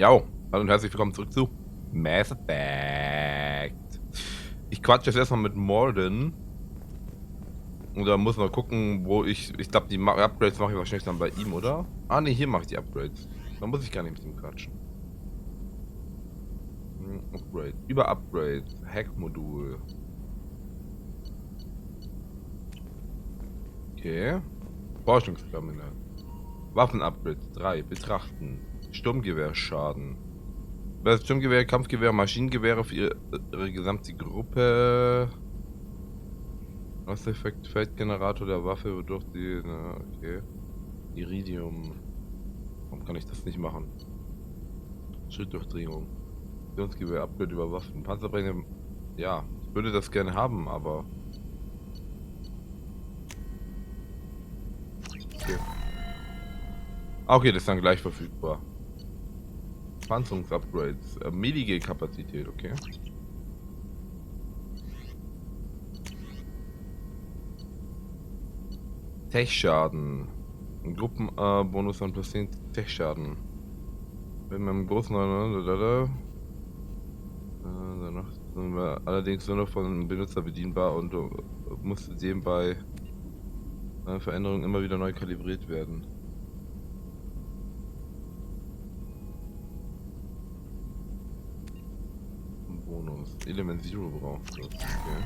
Jo, hallo und herzlich willkommen zurück zu Mass Effect. Ich quatsche jetzt erstmal mit Morden. Und da muss man gucken, wo ich glaube, die Upgrades mache ich wahrscheinlich dann bei ihm, oder? Ah, ne, hier mache ich die Upgrades. Da muss ich gar nicht mit ihm quatschen. Upgrade. Über Upgrades. Hack-Modul. Okay. Forschungsterminal. Waffen-Upgrades 3. Betrachten. Sturmgewehrschaden. Das Sturmgewehr, Kampfgewehr, Maschinengewehre für ihre gesamte Gruppe. Effekt Feldgenerator der Waffe wodurch die. Na, okay. Iridium. Warum kann ich das nicht machen? Schilddurchdringung. Funktionsgewehr, Upgrade über Waffen. Panzerbrecher. Ja, ich würde das gerne haben, aber. Okay. Okay, das ist dann gleich verfügbar. Panzerungsupgrades. Medige-Kapazität, okay. Tech-Schaden. Gruppenbonus von plus 10 Tech-Schaden. Wenn man im großen danach sind wir allerdings nur noch von Benutzer bedienbar und musste dem bei Veränderungen immer wieder neu kalibriert werden. Bonus. Element Zero braucht das. Okay.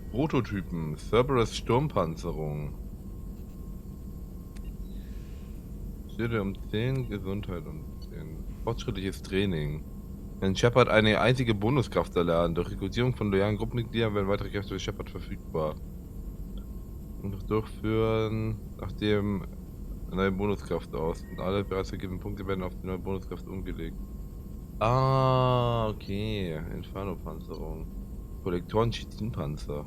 Prototypen. Cerberus Sturmpanzerung. Stille um 10, Gesundheit um 10. Fortschrittliches Training. Wenn Shepard eine einzige Bonuskraft erlernt. Durch Rekrutierung von loyalen Gruppenmitgliedern werden weitere Kräfte für Shepard verfügbar. Und noch durchführen, nachdem eine neue Bonuskraft aus. Und alle bereits vergebenen Punkte werden auf die neue Bonuskraft umgelegt. Ah, okay. Inferno-Panzerung. Kollektoren-Chitinpanzer.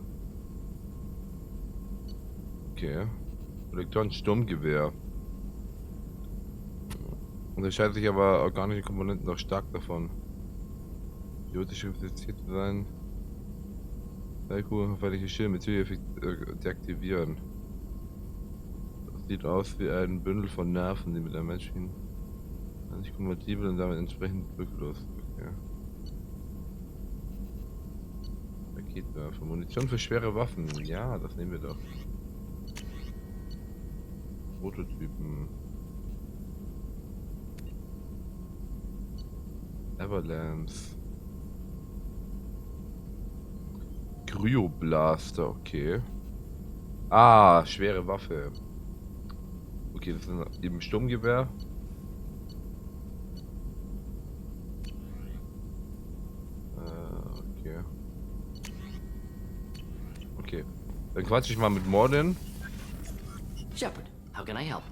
Okay. Kollektoren-Sturmgewehr. Unterscheidet sich aber organische Komponenten noch stark davon. Biotisch infiziert zu sein. Feindliche Schilde mit Zieleffekt deaktivieren. Das sieht aus wie ein Bündel von Nerven, die mit einem Menschen nicht kompatibel und damit entsprechend glücklos. Okay. Raketwerfer. Munition für schwere Waffen. Ja, das nehmen wir doch. Prototypen. Everlamps. Kryoblaster, okay. Ah, schwere Waffe. Okay, das ist eben Sturmgewehr. Okay. Okay. Dann quatsche ich mal mit Morden. Shepard, how can I help?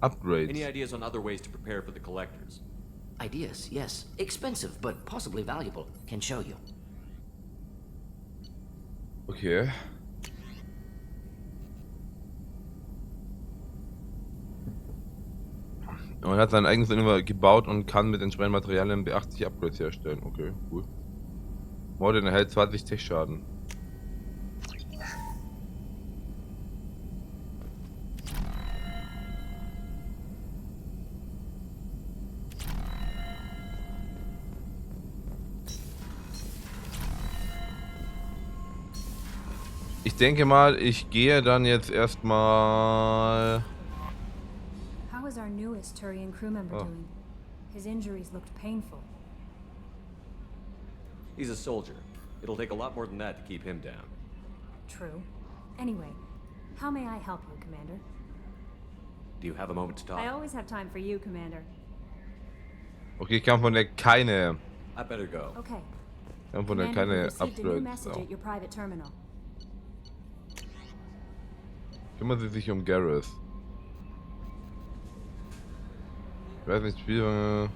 Upgrades. Any ideas on other ways to prepare for the collectors? Ideas, yes. Expensive, but possibly valuable. Can show you. Okay. Man hat sein eigenes Inventar gebaut und kann mit entsprechenden Materialien B80 Upgrades herstellen. Okay, cool. Morden erhält 20 Tech-Schaden. Ich denke mal, ich gehe dann jetzt erstmal. How is our newest Turian crew member doing? His injuries looked painful. He's a soldier. It'll take a lot more than that to keep him down. True. Anyway, how may I help you, Commander? Do you have a moment to talk? I always have time for you, Commander. Okay, ich kann von der keine. I better go. Okay. Ich kann von der Commander, keine we've received a new Upgrades. message So. at your private terminal. Kümmern Sie sich um Gareth. Ich weiß nicht, Spiel.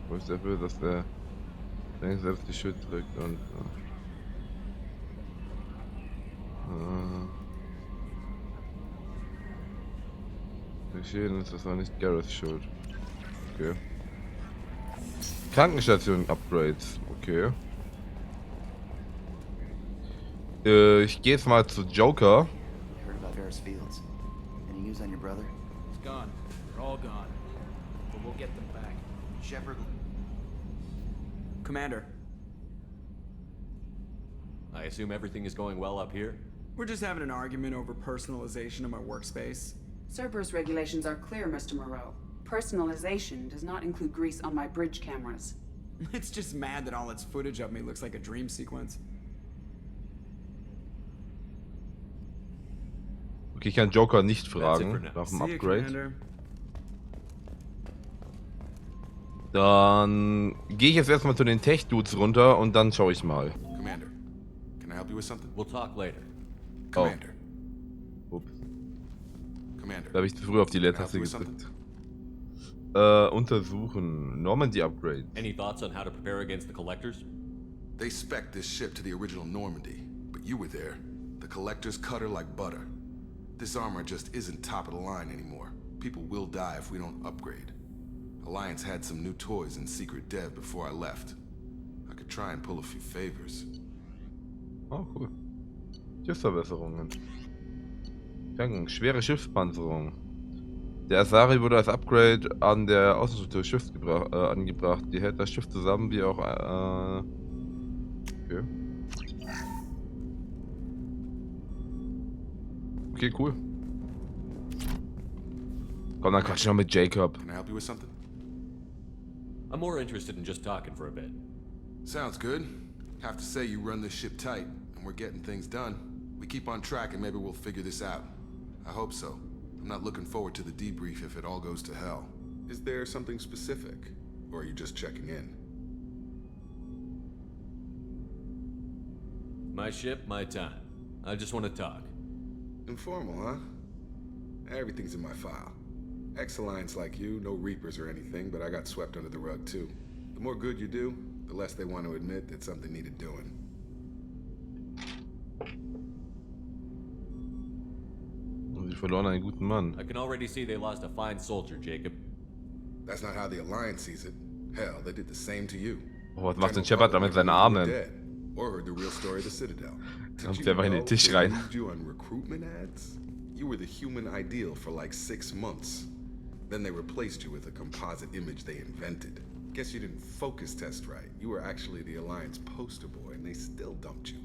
Wo ist dafür, dass der selbst die Schuld trägt und. Geschehen ist, das war nicht Gareths Schuld. Okay. Krankenstation Upgrades. Okay. Ich gehe jetzt mal zu Joker. Heard about Ferris Fields. Any news on your brother? He's gone. They're all gone. But we'll get them back. Shepard. Commander, I assume everything is going well up here? we're just having an argument over personalization of my workspace. Cerberus regulations are clear, Mr. Moreau. Personalization does not include grease on my bridge cameras. It's just mad that all its footage of me looks like a dream sequence. Okay, ich kann Joker nicht for fragen now. nach dem See you, Upgrade. Commander. Dann gehe ich jetzt erstmal zu den Tech-Dudes runter und dann schaue ich mal. Commander, can I help you with something? We'll talk later. Commander. Ups, Commander. da habe ich zu früh auf die can I help Leertaste you with gedrückt. something? Untersuchen. Normandy Upgrade. Any thoughts on how to prepare against the collectors? They spec'd this ship to the original Normandy, but you were there. The collectors cut her like butter. This armor just isn't top of the line anymore. People will die if we don't upgrade. Alliance had some new toys in secret dev before I left. I could try and pull a few favors. Oh, cool. Schiffsverbesserungen. Gang, schwere Schiffspanzerung. Der Asari wurde als Upgrade an der Außenstruktur des Schiffs angebracht. Die hält das Schiff zusammen wie auch... Okay. Okay, cool. Komm, dann quatsch noch mit Jacob. Can I help you with something? I'm more interested in just talking for a bit. Sounds good. Have to say you run this ship tight, and we're getting things done. We keep on track and maybe we'll figure this out. I hope so. I'm not looking forward to the debrief if it all goes to hell. Is there something specific? Or are you just checking in? My ship, my time. I just want to talk. Informal, huh? Everything's in my file. Ex-Alliance like you, no Reapers or anything, but I got swept under the rug too. The more good you do, the less they want to admit that something needed doing. Sie verloren einen guten Mann. I can already see they lost a fine soldier, Jacob. That's not how the Alliance sees it. Hell, they did the same to you. Oh, was macht denn General Shepard da mit Butler seinen thought you were Armen? dead, or heard the real story of the Citadel. Kommt Did der you einfach in den know Tisch they rein. used you on recruitment ads? You were the human ideal for like 6 months. Then they replaced you with a composite image they invented. Guess you didn't focus test right. You were actually the Alliance poster boy, and they still dumped you.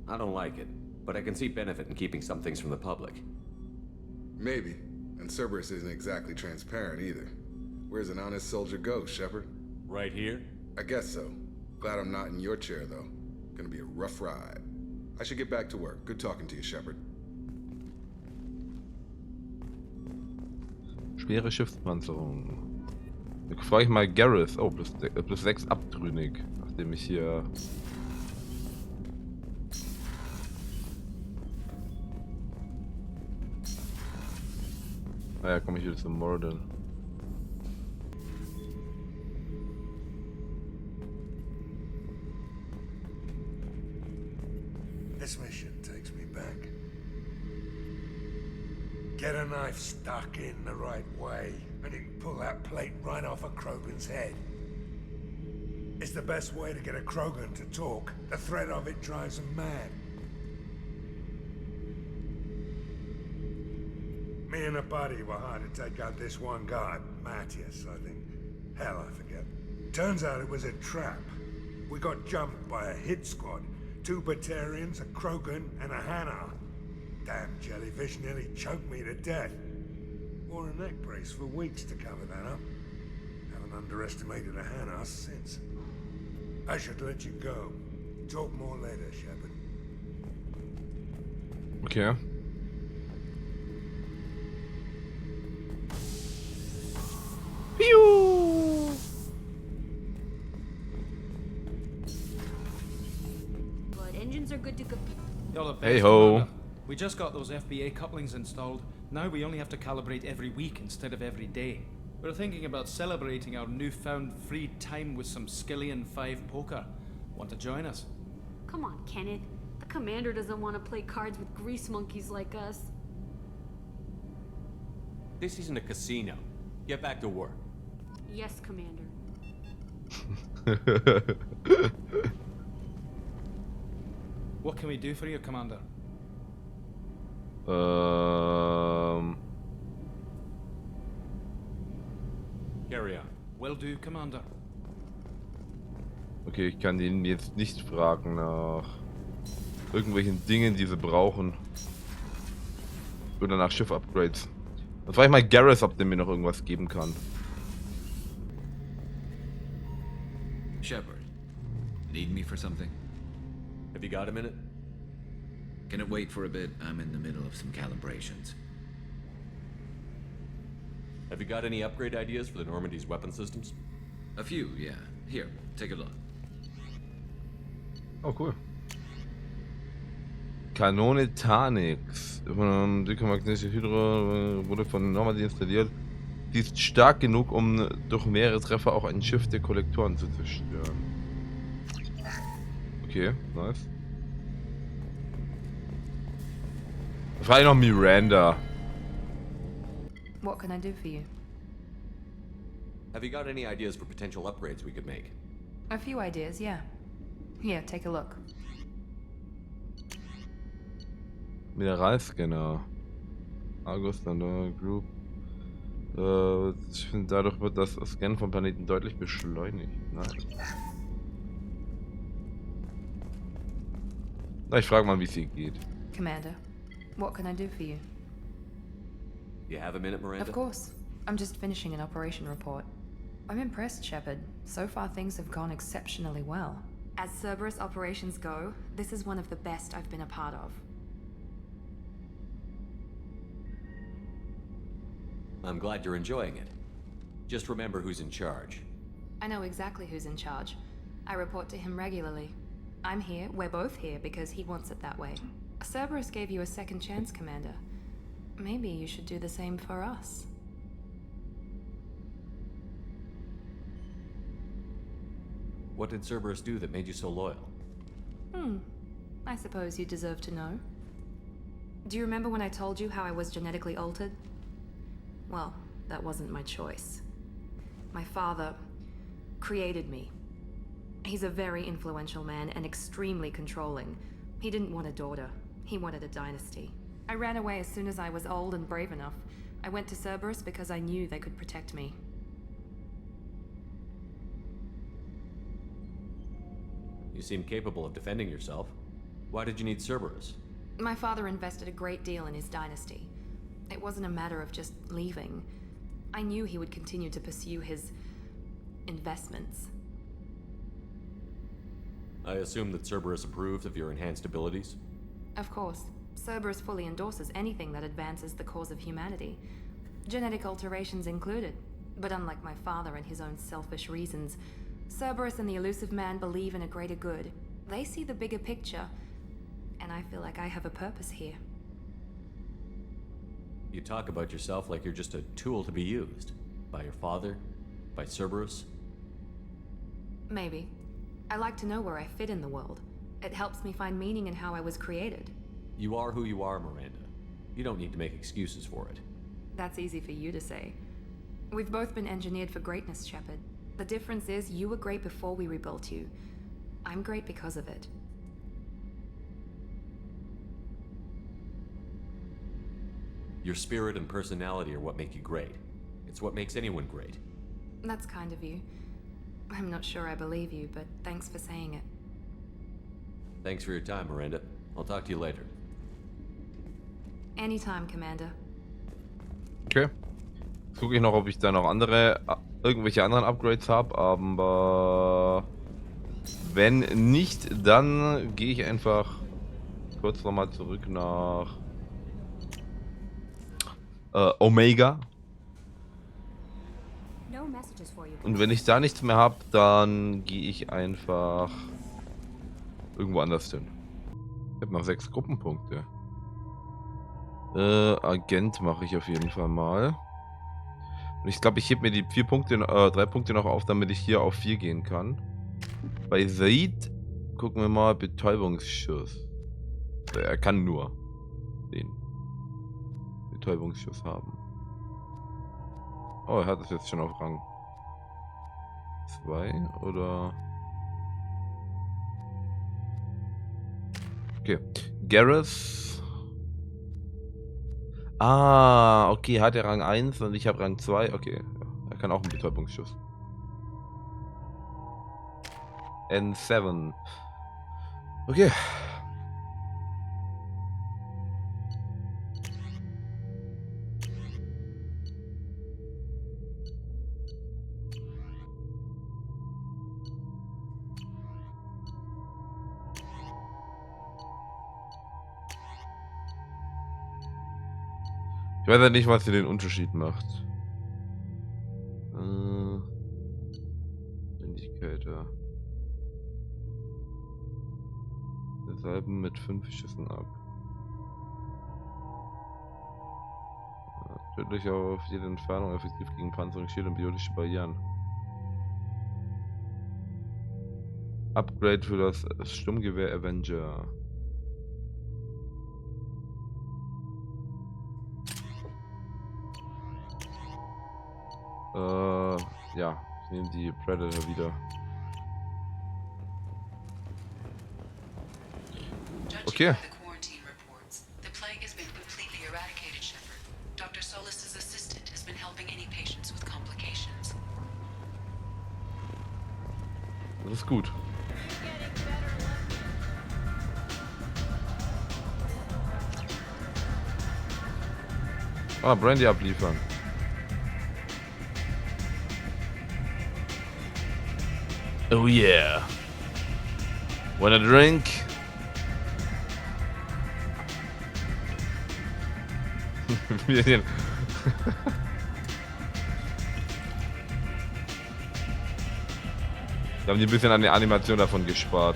I don't like it, but I can see benefit in keeping some things from the public. Maybe. And Cerberus isn't exactly transparent either. Where's an honest soldier go, Shepard? Right here? I guess so. Glad I'm not in your chair, though. Gonna be a rough ride. I should get back to work. Good talking to you, Shepard. Schwere Schiffspanzerung. Dann frage ich mal Gareth. Oh, plus 6 abtrünnig. Nachdem ich hier... Naja, komme ich wieder zum Morden. This mission takes me back. Get a knife stuck in the right way, and you can pull that plate right off a Krogan's head. It's the best way to get a Krogan to talk. The threat of it drives them mad. Me and a buddy were hired to take out this one guy, Matthias, I think. Hell, I forget. Turns out it was a trap. We got jumped by a hit squad. 2 Batarians, a Krogan, and a Hanar. Damn jellyfish nearly choked me to death. Wore a neck brace for weeks to cover that up. Haven't underestimated a Hanar since. I should let you go. Talk more later, Shepard. Okay. Piu! But engines are good to go. You're the best, Hey ho. Commander. We just got those FBA couplings installed. Now we only have to calibrate every week instead of every day. We're thinking about celebrating our newfound free time with some Skillian 5 poker. Want to join us? Come on, Kenneth. The commander doesn't want to play cards with grease monkeys like us. This isn't a casino. Get back to work. Yes, Commander. What can we do for you, Commander? Carry on. Will do, Commander. Okay, ich kann ihn jetzt nicht fragen nach irgendwelchen Dingen, die sie brauchen. Oder nach Schiff-Upgrades. Dann frage ich mal Gareth, ob der mir noch irgendwas geben kann. Shepard, need me for something? Have you got a minute? Can it wait for a bit? I'm in the middle of some calibrations. Have you got any upgrade ideas for the Normandy's weapon systems? A few, yeah. Here, take a look. Oh, cool. Kanone Tanix. Dikomagnetische Hydra wurde von Normandy installiert. Sie ist stark genug, um durch mehrere Treffer auch ein Schiff der Kollektoren zu zerstören. Okay, nice. Frage noch Miranda. What can I do for you? Have you got any ideas for potential upgrades we could make? A few ideas, yeah. Here, take a look. Mineralscanner. Argus Thunder Group. Ich finde, dadurch wird das Scannen von Planeten deutlich beschleunigt. Nice. Na, ich frage mal, wie es hier geht. Commander, what can I do for you? You have a minute, Miranda? Of course. I'm just finishing an operation report. I'm impressed, Shepard. So far things have gone exceptionally well. As Cerberus operations go, this is one of the best I've been a part of. I'm glad you're enjoying it. Just remember who's in charge. I know exactly who's in charge. I report to him regularly. I'm here, we're both here, because he wants it that way. Cerberus gave you a second chance, Commander. Maybe you should do the same for us. What did Cerberus do that made you so loyal? I suppose you deserve to know. Do you remember when I told you how I was genetically altered? Well, that wasn't my choice. My father created me. He's a very influential man and extremely controlling. He didn't want a daughter. He wanted a dynasty. I ran away as soon as I was old and brave enough. I went to Cerberus because I knew they could protect me. You seem capable of defending yourself. Why did you need Cerberus? My father invested a great deal in his dynasty. It wasn't a matter of just leaving. I knew he would continue to pursue his investments. I assume that Cerberus approved of your enhanced abilities? Of course. Cerberus fully endorses anything that advances the cause of humanity. Genetic alterations included. But unlike my father and his own selfish reasons, Cerberus and the elusive man believe in a greater good. They see the bigger picture, and I feel like I have a purpose here. You talk about yourself like you're just a tool to be used. By your father? By Cerberus? Maybe. I like to know where I fit in the world. It helps me find meaning in how I was created. You are who you are, Miranda. You don't need to make excuses for it. That's easy for you to say. We've both been engineered for greatness, Shepard. The difference is you were great before we rebuilt you. I'm great because of it. Your spirit and personality are what make you great. It's what makes anyone great. That's kind of you. I'm not sure I believe you, but thanks for saying it. Thanks for your time, Miranda. I'll talk to you later. Anytime, Commander. Okay. Jetzt gucke ich noch, ob ich da noch irgendwelche anderen Upgrades habe, aber wenn nicht, dann gehe ich einfach kurz nochmal zurück nach Omega. Und wenn ich da nichts mehr habe, dann gehe ich einfach irgendwo anders hin. Ich habe noch 6 Gruppenpunkte. Agent mache ich auf jeden Fall mal. Und ich glaube, ich hebe mir die 3 Punkte noch auf, damit ich hier auf 4 gehen kann. Bei Zeit gucken wir mal, Betäubungsschuss. Er kann nur den Betäubungsschuss haben. Oh, er hat es jetzt schon auf Rang 2 oder... Okay. Garrus. Ah, okay, hat er Rang 1 und ich habe Rang 2. Okay, er kann auch einen Betäubungsschuss. N7. Okay. Ich weiß ja nicht, was hier den Unterschied macht. Indicator. Salben mit 5 Schüssen ab. Tödlich auf jede Entfernung, effektiv gegen Panzerung, Schild und biotische Barrieren. Upgrade für das Sturmgewehr Avenger. Ja, ich nehme die Predator wieder. Okay. Das ist gut. Ah, Brandy abliefern. Oh yeah. Want a drink? Wir haben die ein bisschen an der Animation davon gespart.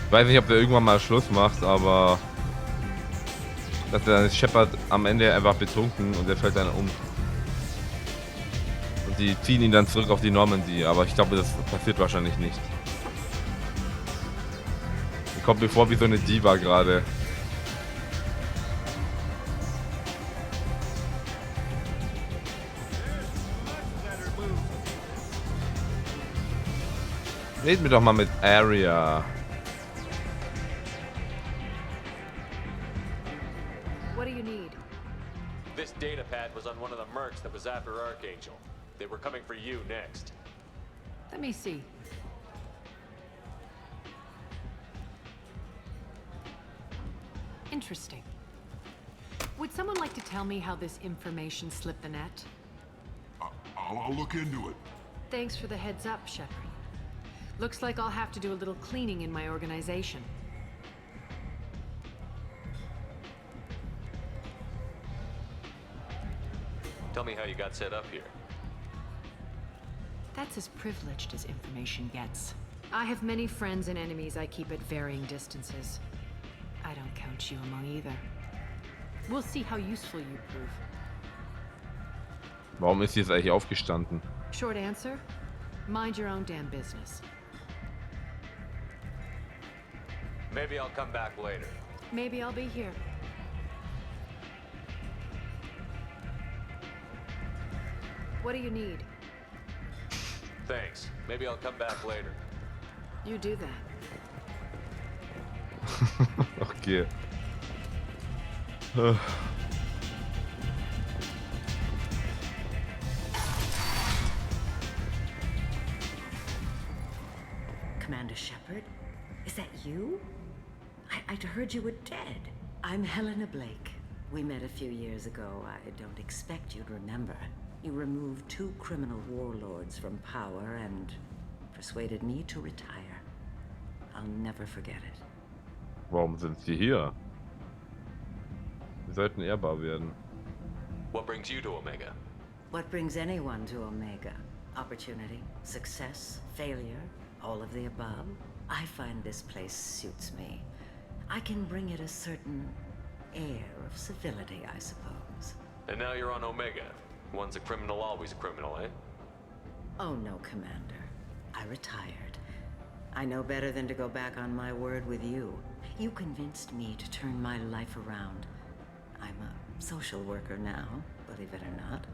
Ich weiß nicht, ob der irgendwann mal Schluss macht, aber dass der Shepard am Ende einfach betrunken und der fällt dann um. Und die ziehen ihn dann zurück auf die Normandy, aber ich glaube, das passiert wahrscheinlich nicht. Die kommt mir vor wie so eine Diva gerade. Red mir doch mal mit Area. What do you need? This data pad was on one of the mercs that was after Archangel. They were coming for you next. Let me see. Interesting. Would someone like to tell me how this information slipped the net? I'll look into it. Thanks for the heads up, Shepard. Looks like I'll have to do a little cleaning in my organization. Tell me how you got set up here. That's as privileged as information gets. I have many friends and enemies I keep at varying distances. I don't count you among either. We'll see how useful you prove. Warum ist sie jetzt eigentlich aufgestanden? Short answer, mind your own damn business. Maybe I'll come back later. Maybe I'll be here. What do you need? Thanks. Maybe I'll come back later. You do that. Okay. Commander Shepard? Is that you? I'd heard you were dead. I'm Helena Blake. We met a few years ago. I don't expect you'd remember. You removed 2 criminal warlords from power and persuaded me to retire. I'll never forget it. Warum sind sie hier? Wir sollten ehrbar werden. What brings you to Omega? What brings anyone to Omega? Opportunity, success, failure, all of the above. I find this place suits me. I can bring it a certain air of civility, I suppose. And now you're on Omega. Once a criminal, always a criminal, eh? Oh no, Commander. I retired. I know better than to go back on my word with you. You convinced me to turn my life around. I'm a social worker now, believe it or not.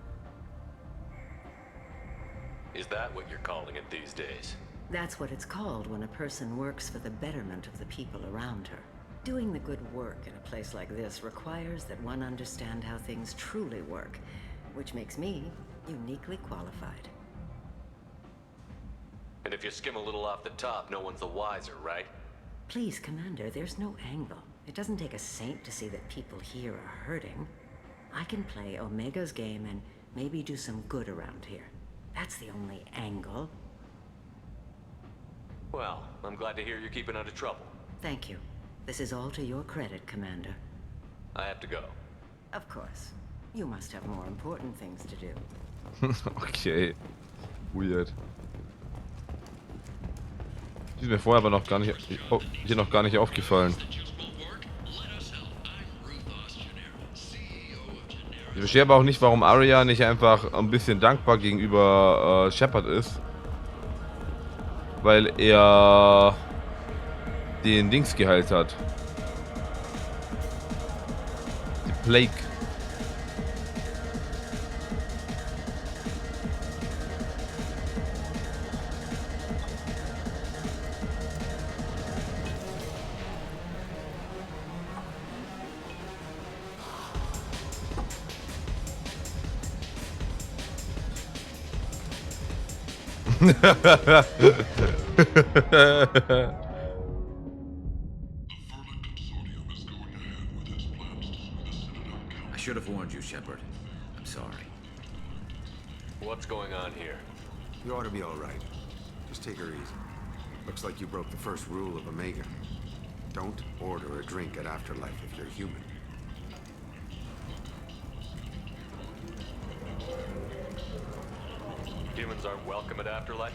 Is that what you're calling it these days? That's what it's called when a person works for the betterment of the people around her. Doing the good work in a place like this requires that one understand how things truly work, which makes me uniquely qualified. And if you skim a little off the top, no one's the wiser, right? Please, Commander, there's no angle. It doesn't take a saint to see that people here are hurting. I can play Omega's game and maybe do some good around here. That's the only angle. Well, I'm glad to hear you're keeping out of trouble. Thank you. This is all to your credit, Commander. I have to go. Of course. You must have more important things to do. Okay. Weird. Die ist mir vorher aber noch gar nicht, hier noch gar nicht aufgefallen. Ich verstehe aber auch nicht, warum Arya nicht einfach ein bisschen dankbar gegenüber Shepard ist. Weil er den Dings geheilt hat. Die Plague. I should have warned you, Shepard. I'm sorry. What's going on here? You ought to be all right. Just take her easy. Looks like you broke the first rule of Omega. Don't order a drink at Afterlife if you're human. Humans aren't welcome at Afterlife?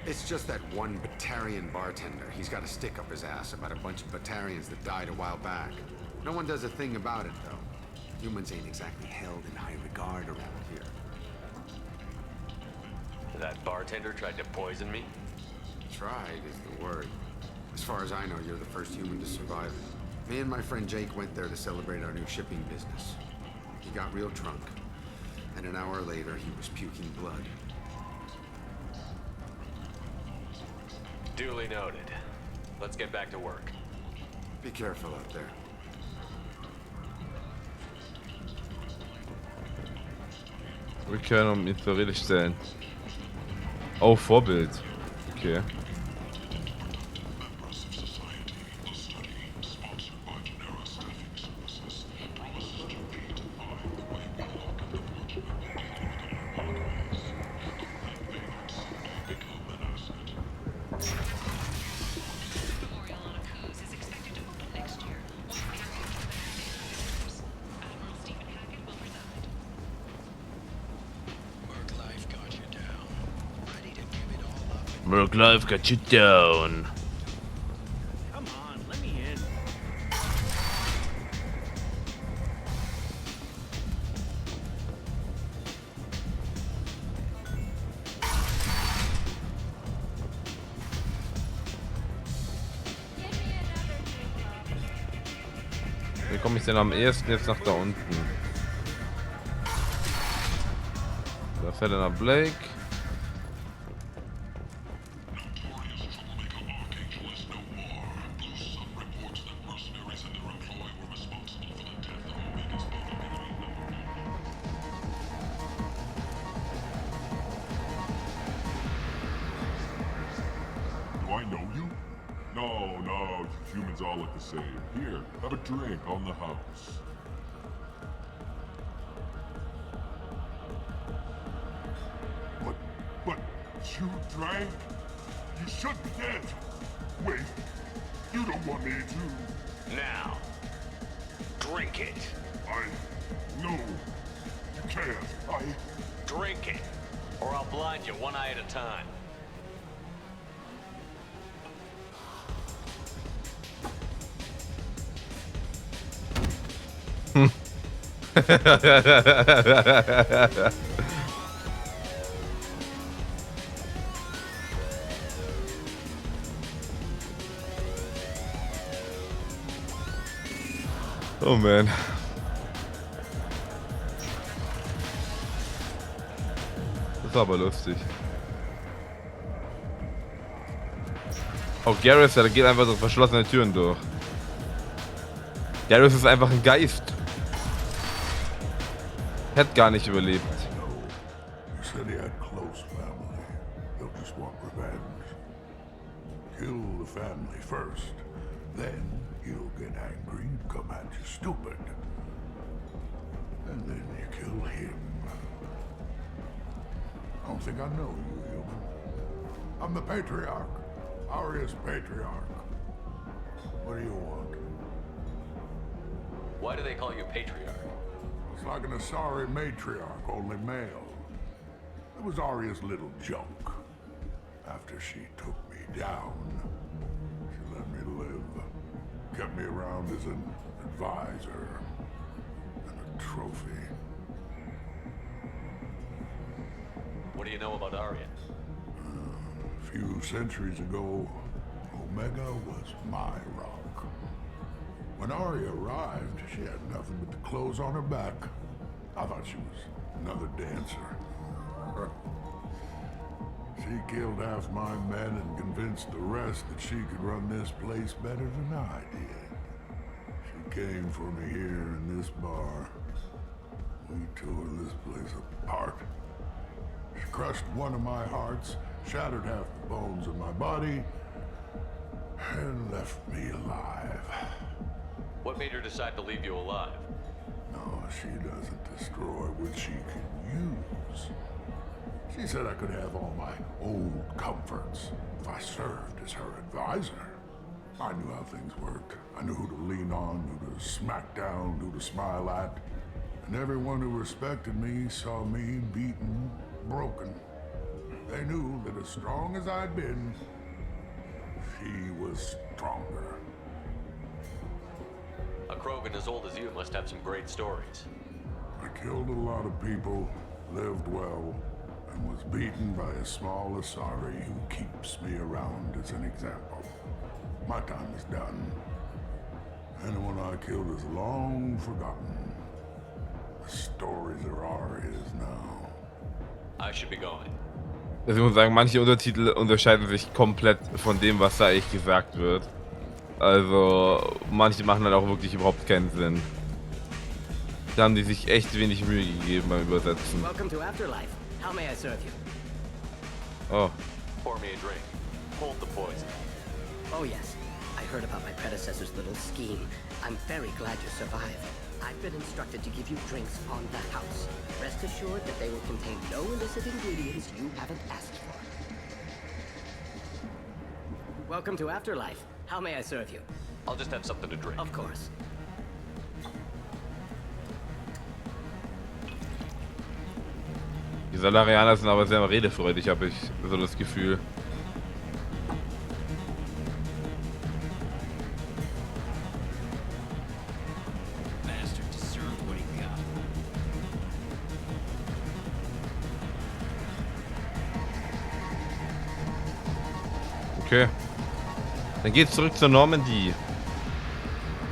It's just that one Batarian bartender. He's got a stick up his ass about a bunch of Batarians that died a while back. No one does a thing about it, though. Humans ain't exactly held in high regard around here. That bartender tried to poison me? Tried is the word. As far as I know, you're the first human to survive it. Me and my friend Jake went there to celebrate our new shipping business. He got real drunk, and an hour later, he was puking blood. Duly noted. Let's get back to work. Be careful out there. Wir können ihn zur Rede stellen. Oh, Vorbild. Okay. Work life got you down. Come on, let me in. Wie komme ich denn am ehesten jetzt nach da unten? Da fällt einer Blake. Do I know you? No, no, humans all look the same. Here, have a drink on the house. But you drank? You should be dead. Wait, you don't want me to. Now, drink it. No. You can't. Drink it, or I'll blind you one eye at a time. Oh man. Das war aber lustig. Oh, Garrus, der geht einfach so verschlossene Türen durch. Garrus ist einfach ein Geist. Hätte gar nicht überlebt. You said he had close family. They'll just want revenge. Kill the family first. Then he'll get angry and come at you stupid. And then you kill him. I don't think I know you, human. I'm the Patriarch. Aria's Patriarch. What do you want? Why do they call you Patriarch? It's like an Asari matriarch, only male. It was Aria's little joke. After she took me down, she let me live. Kept me around as an advisor and a trophy. What do you know about Arya? A few centuries ago, Omega was my rock. When Arya arrived, she had nothing but the clothes on her back. I thought she was another dancer. She killed half my men and convinced the rest that she could run this place better than I did. She came for me here in this bar. We tore this place apart. She crushed one of my hearts, shattered half the bones in my body, and left me alive. What made her decide to leave you alive? No, she doesn't destroy what she can use. She said I could have all my old comforts if I served as her advisor. I knew how things worked. I knew who to lean on, who to smack down, who to smile at. And everyone who respected me saw me beaten, broken. They knew that as strong as I'd been, she was stronger. A Krogan as old as you must have some great stories. I killed a lot of people, lived well, and was beaten by a small Asari who keeps me around as an example. My time is done. Anyone I killed is long forgotten. The stories are Aria's now. I should be going. Also ich muss sagen, manche Untertitel unterscheiden sich komplett von dem, was da echt gesagt wird. Also, manche machen dann auch wirklich überhaupt keinen Sinn. Da haben die sich echt wenig Mühe gegeben beim Übersetzen. Welcome to Afterlife. How may I serve you? Oh. Pour me a drink. Hold the poison. Oh yes, I heard about my predecessor's little scheme. I'm very glad you survived. I've been instructed to give you drinks on the house. Rest assured that they will contain no illicit ingredients you haven't asked for. Welcome to Afterlife. How may I serve you? I'll just have something to drink. Of course. Die Salarianer sind aber sehr redefreudig, habe ich so das Gefühl. Okay. Dann geht's zurück zur Normandie.